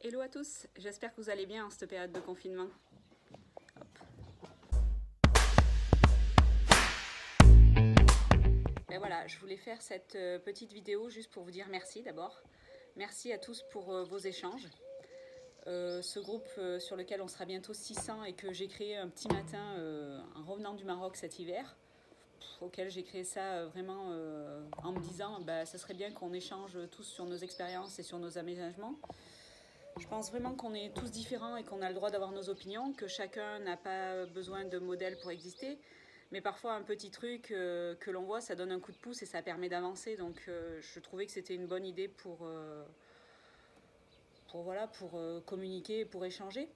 Hello à tous, j'espère que vous allez bien en cette période de confinement. Ben voilà, je voulais faire cette petite vidéo juste pour vous dire merci d'abord. Merci à tous pour vos échanges. Ce groupe sur lequel on sera bientôt 600 et que j'ai créé un petit matin en revenant du Maroc cet hiver, auquel j'ai créé ça vraiment en me disant bah, ça serait bien qu'on échange tous sur nos expériences et sur nos aménagements. Je pense vraiment qu'on est tous différents et qu'on a le droit d'avoir nos opinions, que chacun n'a pas besoin de modèle pour exister. Mais parfois, un petit truc que l'on voit, ça donne un coup de pouce et ça permet d'avancer. Donc, je trouvais que c'était une bonne idée pour communiquer et pour échanger.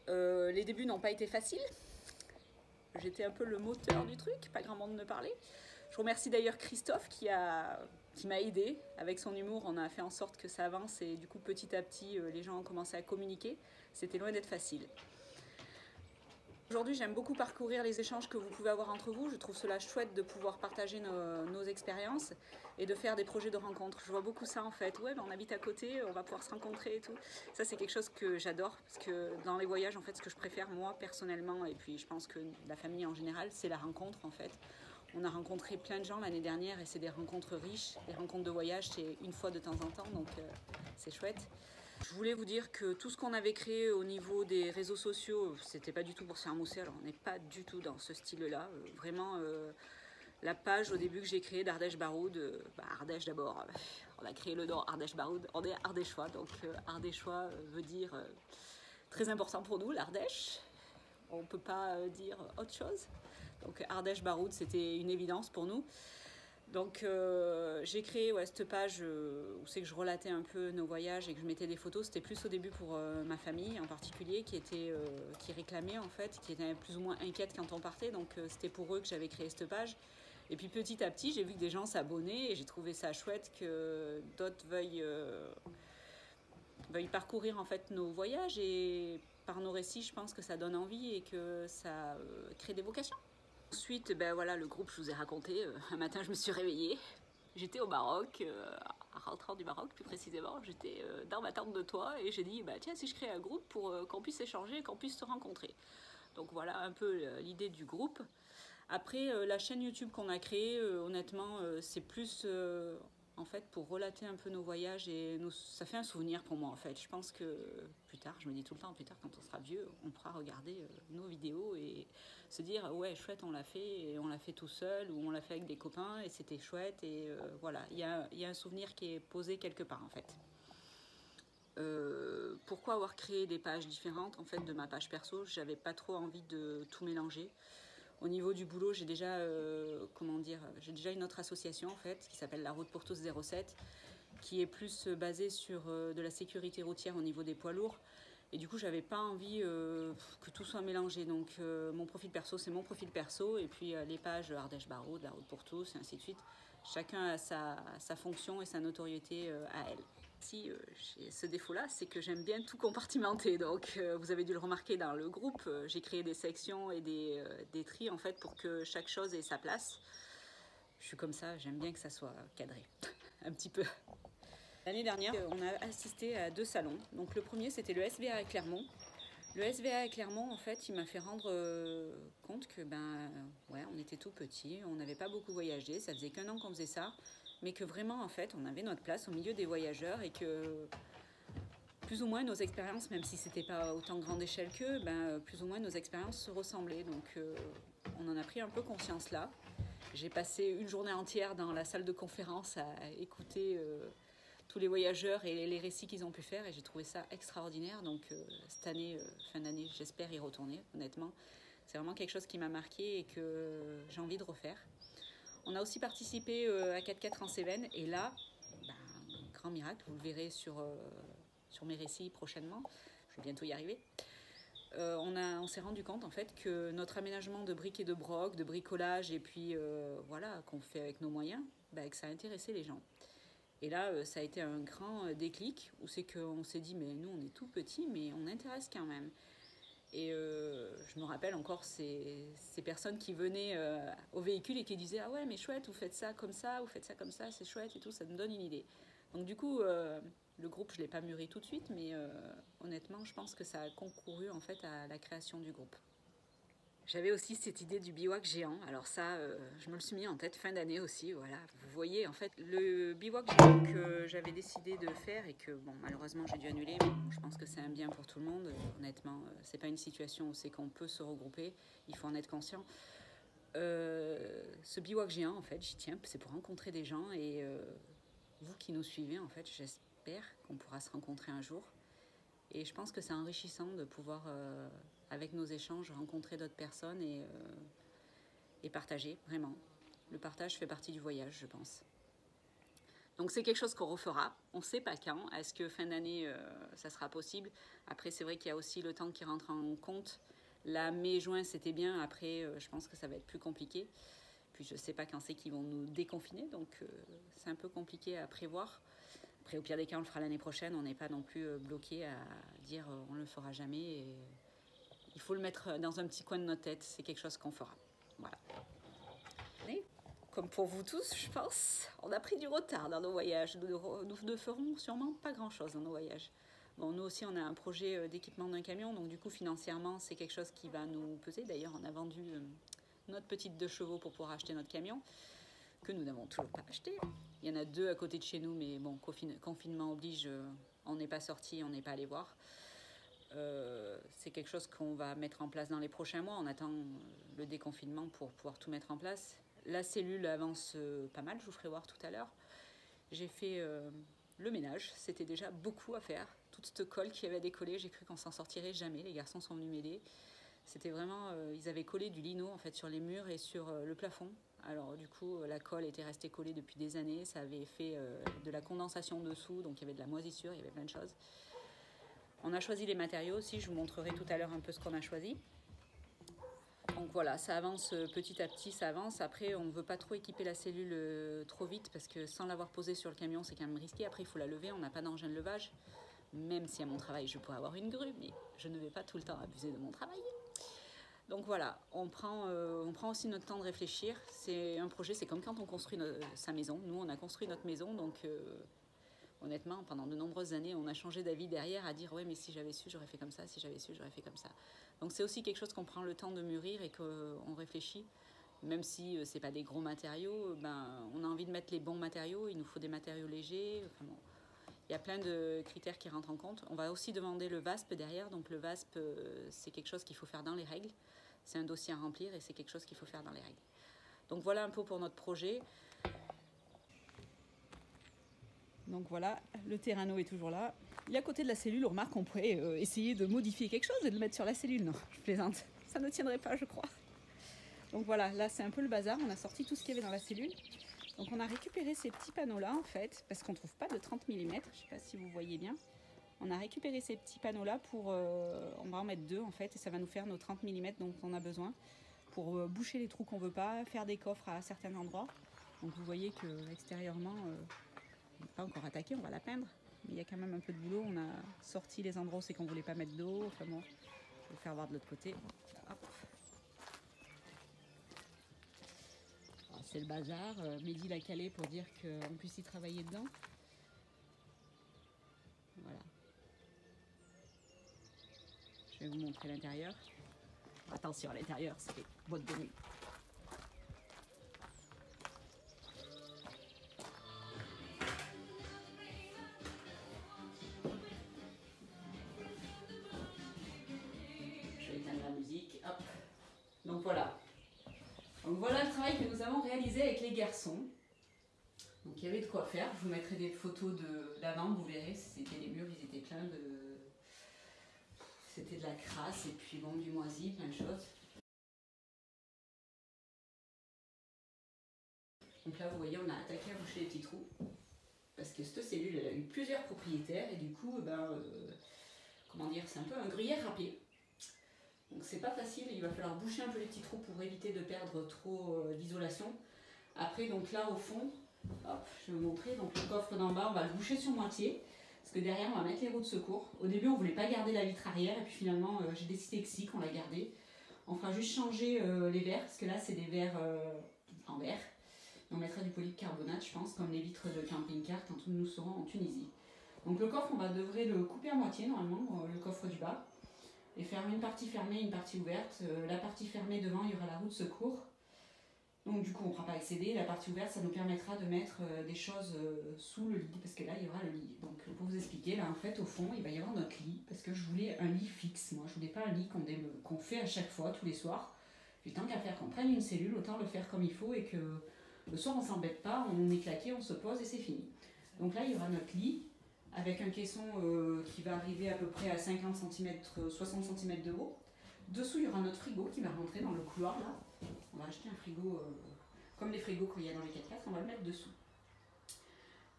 Les débuts n'ont pas été faciles. J'étais un peu le moteur du truc, pas grand monde ne parlait. Je remercie d'ailleurs Christophe qui m'a aidé. Avec son humour, on a fait en sorte que ça avance et du coup, petit à petit, les gens ont commencé à communiquer. C'était loin d'être facile. Aujourd'hui, j'aime beaucoup parcourir les échanges que vous pouvez avoir entre vous. Je trouve cela chouette de pouvoir partager nos expériences et de faire des projets de rencontres. Je vois beaucoup ça en fait. Ouais, on habite à côté, on va pouvoir se rencontrer et tout. Ça, c'est quelque chose que j'adore parce que dans les voyages, en fait, ce que je préfère moi personnellement et puis je pense que la famille en général, c'est la rencontre en fait. On a rencontré plein de gens l'année dernière et c'est des rencontres riches. Les rencontres de voyage, c'est une fois de temps en temps, donc c'est chouette. Je voulais vous dire que tout ce qu'on avait créé au niveau des réseaux sociaux, c'était pas du tout pour se faire mousser. Alors on n'est pas du tout dans ce style-là. Vraiment, la page au début que j'ai créée d'Ardèche Baroud, Ardèche d'abord, on a créé le nom Ardèche Baroud, on est ardéchois, donc ardéchois veut dire très important pour nous, l'Ardèche. On ne peut pas dire autre chose. Donc Ardèche Baroud, c'était une évidence pour nous. Donc j'ai créé cette page où c'est que je relatais un peu nos voyages et que je mettais des photos. C'était plus au début pour ma famille en particulier qui réclamait en fait, qui était plus ou moins inquiète quand on partait. Donc c'était pour eux que j'avais créé cette page. Et puis petit à petit, j'ai vu que des gens s'abonnaient et j'ai trouvé ça chouette que d'autres veuillent parcourir en fait nos voyages et par nos récits, je pense que ça donne envie et que ça crée des vocations. Ensuite, ben voilà, le groupe, je vous ai raconté, un matin je me suis réveillée, j'étais au Maroc, en rentrant du Maroc plus précisément, j'étais dans ma tente de toit et j'ai dit, bah, tiens, si je crée un groupe pour qu'on puisse échanger, qu'on puisse se rencontrer. Donc voilà un peu l'idée du groupe. Après, la chaîne YouTube qu'on a créée, honnêtement, c'est plus en fait pour relater un peu nos voyages et ça fait un souvenir pour moi en fait. Je pense que plus tard, je me dis tout le temps, plus tard quand on sera vieux, on pourra regarder nos vidéos et se dire ouais chouette on l'a fait et on l'a fait tout seul ou on l'a fait avec des copains et c'était chouette et voilà, il y a un souvenir qui est posé quelque part en fait. Pourquoi avoir créé des pages différentes en fait de ma page perso? J'avais pas trop envie de tout mélanger. Au niveau du boulot, j'ai déjà, j'ai déjà une autre association en fait qui s'appelle La Route pour tous 07, qui est plus basée sur de la sécurité routière au niveau des poids lourds. Et du coup, j'avais pas envie que tout soit mélangé. Donc, mon profil perso, c'est mon profil perso, et puis les pages Ardèche Baroud, La Route pour tous, et ainsi de suite. Chacun a sa fonction et sa notoriété à elle. Si j'ai ce défaut-là, c'est que j'aime bien tout compartimenter. Donc, vous avez dû le remarquer dans le groupe, j'ai créé des sections et des tris en fait pour que chaque chose ait sa place. Je suis comme ça, j'aime bien que ça soit cadré, un petit peu. L'année dernière, on a assisté à 2 salons. Donc, le premier, c'était le SVA à Clermont. Le SVA à Clermont, en fait, il m'a fait rendre compte que, on était tout petits, on n'avait pas beaucoup voyagé, ça faisait qu'1 an qu'on faisait ça, mais que vraiment, en fait, on avait notre place au milieu des voyageurs et que plus ou moins nos expériences, même si c'était pas autant grande échelle qu'eux, plus ou moins nos expériences se ressemblaient. Donc, on en a pris un peu conscience là. J'ai passé une journée entière dans la salle de conférence à écouter tous les voyageurs et les récits qu'ils ont pu faire et j'ai trouvé ça extraordinaire. Donc cette année, fin d'année, j'espère y retourner, honnêtement. C'est vraiment quelque chose qui m'a marqué et que j'ai envie de refaire. On a aussi participé à 4x4 en Cévennes et là, grand miracle, vous le verrez sur mes récits prochainement, je vais bientôt y arriver. On s'est rendu compte en fait que notre aménagement de briques et de broc, de bricolage et puis qu'on fait avec nos moyens, que ça a intéressé les gens. Et là, ça a été un grand déclic où c'est qu'on s'est dit mais nous on est tout petits mais on intéresse quand même. Et je me rappelle encore ces personnes qui venaient au véhicule et qui disaient ah ouais mais chouette vous faites ça, vous faites ça comme ça, c'est chouette et tout, ça me donne une idée. Donc du coup Le groupe, je ne l'ai pas mûri tout de suite, mais honnêtement, je pense que ça a concouru en fait à la création du groupe. J'avais aussi cette idée du bivouac géant. Alors ça, je me le suis mis en tête fin d'année aussi. Voilà, vous voyez, en fait, le bivouac géant que j'avais décidé de faire et que, bon, malheureusement, j'ai dû annuler. Mais bon, je pense que c'est un bien pour tout le monde. Honnêtement, c'est pas une situation où c'est qu'on peut se regrouper. Il faut en être conscient. Ce bivouac géant, en fait, j'y tiens. C'est pour rencontrer des gens et vous qui nous suivez, en fait, j'espère qu'on pourra se rencontrer un jour. Et je pense que c'est enrichissant de pouvoir, avec nos échanges, rencontrer d'autres personnes et partager, vraiment. Le partage fait partie du voyage, je pense. Donc c'est quelque chose qu'on refera. On ne sait pas quand. Est-ce que fin d'année, ça sera possible? Après, c'est vrai qu'il y a aussi le temps qui rentre en compte. Là, mai-juin, c'était bien. Après, je pense que ça va être plus compliqué. Puis je ne sais pas quand c'est qu'ils vont nous déconfiner. Donc c'est un peu compliqué à prévoir. Après, au pire des cas, on le fera l'année prochaine. On n'est pas non plus bloqué à dire on ne le fera jamais. Et il faut le mettre dans un petit coin de notre tête. C'est quelque chose qu'on fera. Voilà. Et comme pour vous tous, je pense, on a pris du retard dans nos voyages. Nous ne ferons sûrement pas grand-chose dans nos voyages. Bon, nous aussi, on a un projet d'équipement d'un camion. Donc, du coup, financièrement, c'est quelque chose qui va nous peser. D'ailleurs, on a vendu notre petite 2 chevaux pour pouvoir acheter notre camion, que nous n'avons toujours pas acheté. Il y en a 2 à côté de chez nous, mais bon, confinement oblige, on n'est pas sorti, on n'est pas allé voir. C'est quelque chose qu'on va mettre en place dans les prochains mois. On attend le déconfinement pour pouvoir tout mettre en place. La cellule avance pas mal, je vous ferai voir tout à l'heure. J'ai fait le ménage, c'était déjà beaucoup à faire. Toute cette colle qui avait décollé, j'ai cru qu'on s'en sortirait jamais. Les garçons sont venus m'aider. C'était vraiment, ils avaient collé du lino en fait sur les murs et sur le plafond. Alors du coup, la colle était restée collée depuis des années. Ça avait fait de la condensation dessous, donc il y avait de la moisissure, il y avait plein de choses. On a choisi les matériaux aussi, je vous montrerai tout à l'heure un peu ce qu'on a choisi. Donc voilà, ça avance petit à petit, ça avance. Après, on ne veut pas trop équiper la cellule trop vite parce que sans l'avoir posée sur le camion, c'est quand même risqué. Après, il faut la lever, on n'a pas d'engin de levage. Même si à mon travail, je pourrais avoir une grue, mais je ne vais pas tout le temps abuser de mon travail. Donc voilà, on prend aussi notre temps de réfléchir. C'est un projet, c'est comme quand on construit sa maison. Nous, on a construit notre maison, donc honnêtement, pendant de nombreuses années, on a changé d'avis derrière à dire « ouais, mais si j'avais su, j'aurais fait comme ça, si j'avais su, j'aurais fait comme ça ». Donc c'est aussi quelque chose qu'on prend le temps de mûrir et qu'on réfléchit. Même si ce n'est pas des gros matériaux, on a envie de mettre les bons matériaux, il nous faut des matériaux légers. Enfin bon, il y a plein de critères qui rentrent en compte. On va aussi demander le VASP derrière. Donc le VASP, c'est quelque chose qu'il faut faire dans les règles. C'est un dossier à remplir et c'est quelque chose qu'il faut faire dans les règles. Donc voilà un peu pour notre projet. Donc voilà, le terrain est toujours là. Et à côté de la cellule, on remarque qu'on pourrait essayer de modifier quelque chose et de le mettre sur la cellule. Non, je plaisante. Ça ne tiendrait pas, je crois. Donc voilà, là c'est un peu le bazar. On a sorti tout ce qu'il y avait dans la cellule. Donc on a récupéré ces petits panneaux-là en fait, parce qu'on ne trouve pas de 30 mm. Je ne sais pas si vous voyez bien. On a récupéré ces petits panneaux-là pour... on va en mettre 2 en fait, et ça va nous faire nos 30 mm dont on a besoin pour boucher les trous qu'on ne veut pas, faire des coffres à certains endroits. Donc vous voyez que extérieurement, on n'est pas encore attaqué, on va la peindre. Mais il y a quand même un peu de boulot. On a sorti les endroits où c'est qu'on ne voulait pas mettre d'eau. Enfin bon, je vais vous faire voir de l'autre côté. C'est le bazar. Mehdi l'a calé pour dire qu'on puisse y travailler dedans. Voilà. Je vais vous montrer l'intérieur. Attention, à l'intérieur, c'est des boîtes de nuit. Je vais éteindre la musique. Hop. Donc voilà. Donc voilà le travail que nous avons réalisé avec les garçons. Donc il y avait de quoi faire. Je vous mettrai des photos d'avant, vous verrez. C'était les murs, ils étaient pleins de... C'était de la crasse et puis bon, du moisi, plein de choses. Donc là, vous voyez, on a attaqué à boucher les petits trous. Parce que cette cellule, elle a eu plusieurs propriétaires et du coup, comment dire, c'est un peu un gruyère râpé. Donc c'est pas facile, il va falloir boucher un peu les petits trous pour éviter de perdre trop d'isolation. Après, donc là, au fond, hop, je vais vous montrer, donc le coffre d'en bas, on va le boucher sur moitié. Parce que derrière, on va mettre les roues de secours. Au début, on ne voulait pas garder la vitre arrière et puis finalement, j'ai décidé que si, qu'on la gardait. On fera juste changer les verres, parce que là, c'est des verres en verre. On mettra du polycarbonate, je pense, comme les vitres de camping-car quand nous serons en Tunisie. Donc le coffre, devrait le couper à moitié normalement, le coffre du bas, et faire une partie fermée, une partie ouverte. La partie fermée devant, il y aura la roue de secours. Donc du coup, on ne pourra pas accéder. La partie ouverte, ça nous permettra de mettre des choses sous le lit, parce que là, il y aura le lit. Donc pour vous expliquer, là en fait, au fond, il va y avoir notre lit, parce que je voulais un lit fixe. Moi, je voulais pas un lit qu'on fait à chaque fois, tous les soirs. Puis tant qu'à faire qu'on prenne une cellule, autant le faire comme il faut et que le soir, on ne s'embête pas, on est claqué, on se pose et c'est fini. Donc là, il y aura notre lit, avec un caisson qui va arriver à peu près à 50 cm, 60 cm de haut. Dessous, il y aura notre frigo qui va rentrer dans le couloir là. On va acheter un frigo comme les frigos qu'il y a dans les 4x4, on va le mettre dessous.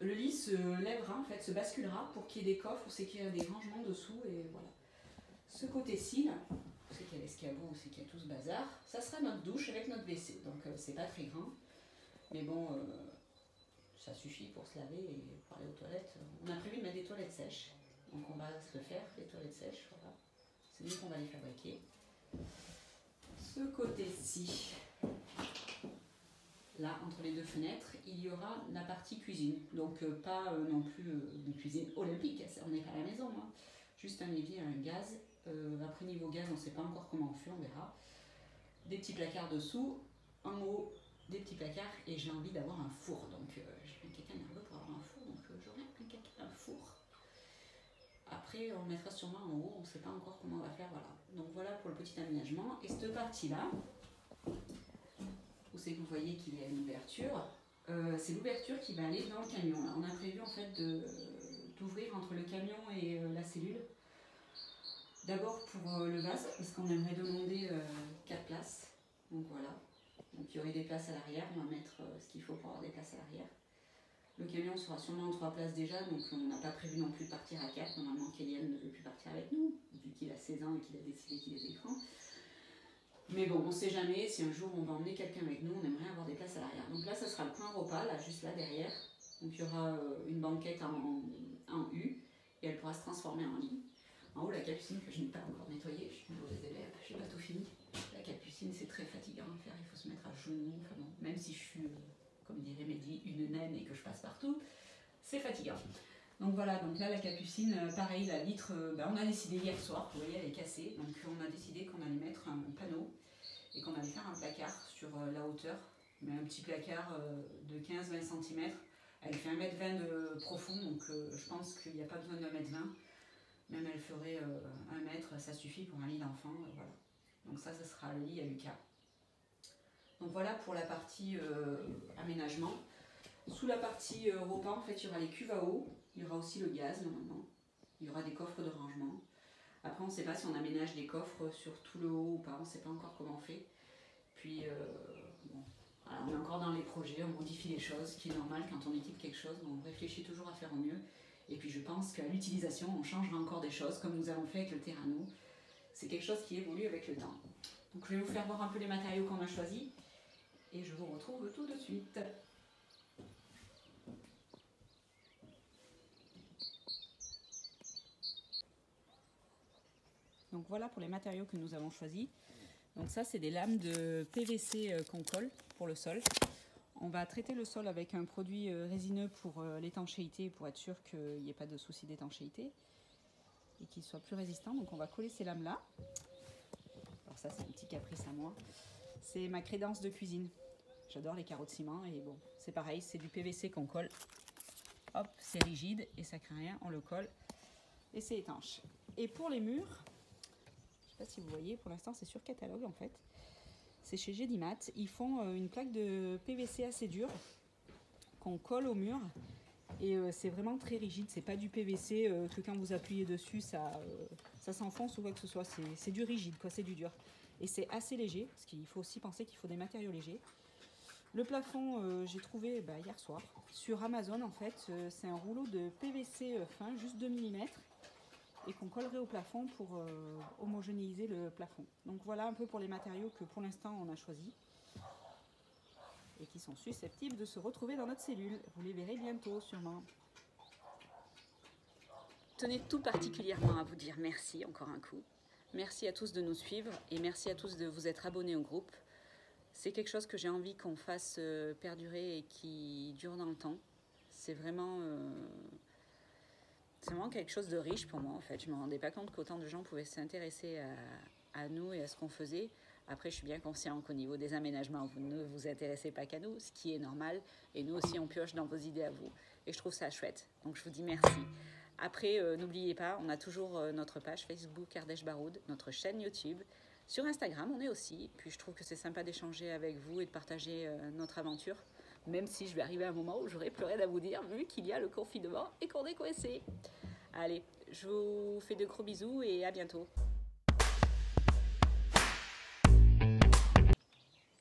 Le lit se lèvera, en fait, se basculera pour qu'il y ait des coffres, c'est qu'il y a des rangements dessous et voilà. Ce côté-ci là, c'est qu'il y a l'escabeau, c'est qu'il y a tout ce bazar, ça sera notre douche avec notre WC. Donc c'est pas très grand, mais bon, ça suffit pour se laver et pour aller aux toilettes. On a prévu de mettre des toilettes sèches, donc on va se le faire, les toilettes sèches, voilà. C'est nous qu'on va les fabriquer. Ce côté-ci, là, entre les deux fenêtres, il y aura la partie cuisine. Donc pas non plus une cuisine olympique, on n'est pas à la maison, hein. Juste un évier, un gaz. Après niveau gaz, on ne sait pas encore comment on fait, on verra. Des petits placards dessous, en haut, des petits placards, et j'ai envie d'avoir un four. Donc j'ai quelqu'un nerveux pour avoir un four, donc j'aurai un four. Après, on mettra sûrement en haut, on ne sait pas encore comment on va faire, voilà. Donc voilà pour le petit aménagement. Et cette partie-là, où c'est que vous voyez qu'il y a une ouverture, c'est l'ouverture qui va aller dans le camion. Là, on a prévu en fait d'ouvrir entre le camion et la cellule. D'abord pour le vase, parce qu'on aimerait demander 4 places. Donc voilà. Donc il y aurait des places à l'arrière, on va mettre ce qu'il faut pour avoir des places à l'arrière. Le camion sera sûrement en 3 places déjà, donc on n'a pas prévu non plus de partir à 4. Normalement, Kéliane ne veut plus partir avec nous, vu qu'il a 16 ans et qu'il a décidé qu'il est écran. Mais bon, on ne sait jamais, si un jour on va emmener quelqu'un avec nous, on aimerait avoir des places à l'arrière. Donc là, ça sera le coin repas, là, juste là derrière. Donc il y aura une banquette en U, et elle pourra se transformer en lit. En haut, la capucine que je n'ai pas encore nettoyée, je suis une mauvaise élève, je n'ai pas tout fini. La capucine, c'est très fatigant à faire, il faut se mettre à genoux, enfin bon, même si je suis, comme dirait Mehdi, une naine et que je passe partout, c'est fatigant. Donc voilà, donc là la capucine, pareil, la vitre, on a décidé hier soir, vous voyez elle est cassée, donc on a décidé qu'on allait mettre un panneau et qu'on allait faire un placard sur la hauteur, mais un petit placard de 15-20 cm, elle fait 1,20 m de profond, donc je pense qu'il n'y a pas besoin de 1,20 m, même elle ferait 1 mètre, ça suffit pour un lit d'enfant, voilà. Donc ça sera le lit à Lucas. Donc voilà pour la partie aménagement. Sous la partie repas, en fait, il y aura les cuves à eau, il y aura aussi le gaz normalement, il y aura des coffres de rangement. Après, on ne sait pas si on aménage des coffres sur tout le haut ou pas, on ne sait pas encore comment on fait. Puis, bon, voilà, on est encore dans les projets, on modifie les choses, ce qui est normal quand on équipe quelque chose, on réfléchit toujours à faire au mieux. Et puis, je pense qu'à l'utilisation, on changera encore des choses, comme nous avons fait avec le Terrano. C'est quelque chose qui évolue avec le temps. Donc, je vais vous faire voir un peu les matériaux qu'on a choisis, et je vous retrouve tout de suite. Donc voilà pour les matériaux que nous avons choisis. Donc ça, c'est des lames de PVC qu'on colle pour le sol. On va traiter le sol avec un produit résineux pour l'étanchéité, pour être sûr qu'il n'y ait pas de souci d'étanchéité et qu'il soit plus résistant. Donc on va coller ces lames-là. Alors ça, c'est un petit caprice à moi. C'est ma crédence de cuisine. J'adore les carreaux de ciment et bon, c'est pareil, c'est du PVC qu'on colle. Hop, c'est rigide et ça craint rien, on le colle et c'est étanche. Et pour les murs, je ne sais pas si vous voyez, pour l'instant c'est sur catalogue en fait. C'est chez Gédimat. Ils font une plaque de PVC assez dure qu'on colle au mur. Et c'est vraiment très rigide. C'est pas du PVC que quand vous appuyez dessus, ça s'enfonce ou quoi que ce soit. C'est du rigide, quoi. C'est du dur. Et c'est assez léger, parce qu'il faut aussi penser qu'il faut des matériaux légers. Le plafond, j'ai trouvé hier soir sur Amazon en fait. C'est un rouleau de PVC fin, juste 2 mm. Et qu'on collerait au plafond pour homogénéiser le plafond. Donc voilà un peu pour les matériaux que pour l'instant on a choisis et qui sont susceptibles de se retrouver dans notre cellule. Vous les verrez bientôt sûrement. Tenez tout particulièrement à vous dire merci encore un coup. Merci à tous de nous suivre et merci à tous de vous être abonnés au groupe. C'est quelque chose que j'ai envie qu'on fasse perdurer et qui dure dans le temps. C'est vraiment... c'est vraiment quelque chose de riche pour moi en fait. Je ne me rendais pas compte qu'autant de gens pouvaient s'intéresser à nous et à ce qu'on faisait. Après, je suis bien conscient qu'au niveau des aménagements, vous ne vous intéressez pas qu'à nous, ce qui est normal. Et nous aussi, on pioche dans vos idées à vous. Et je trouve ça chouette. Donc, je vous dis merci. Après, n'oubliez pas, on a toujours notre page Facebook Ardèche Baroud, notre chaîne YouTube. Sur Instagram, on est aussi. Puis, je trouve que c'est sympa d'échanger avec vous et de partager notre aventure. Même si je vais arriver à un moment où j'aurai plus rien à vous dire, vu qu'il y a le confinement et qu'on est coincé. Allez, je vous fais de gros bisous et à bientôt.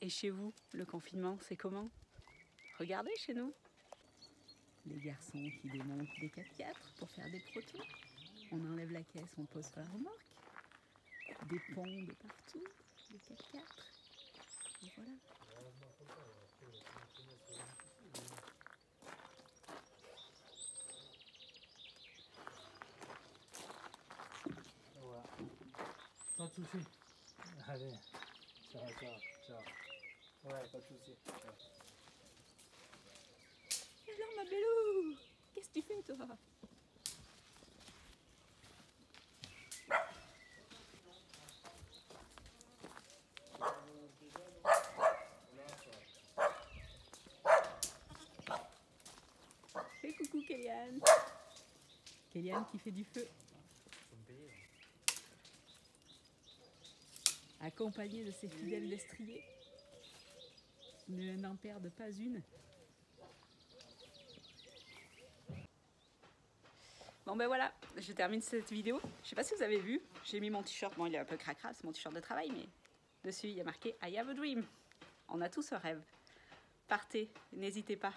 Et chez vous, le confinement, c'est comment? Regardez chez nous. Les garçons qui démontent des 4x4 pour faire des protos. On enlève la caisse, on pose sur la remorque. Des ponts de partout, des 4x4. Et voilà. Pas de soucis. Allez, ciao, ciao, ciao. Ouais, pas de soucis. Alors ma bellou, qu'est-ce que tu fais toi? Et coucou Kéliane. Kéliane qui fait du feu. Accompagnée de ses fidèles destriers. Ne n'en perdent pas une. Bon ben voilà, je termine cette vidéo. Je sais pas si vous avez vu, j'ai mis mon t-shirt, bon il est un peu cracra, c'est mon t-shirt de travail, mais dessus il y a marqué I have a dream. On a tous un rêve. Partez, n'hésitez pas.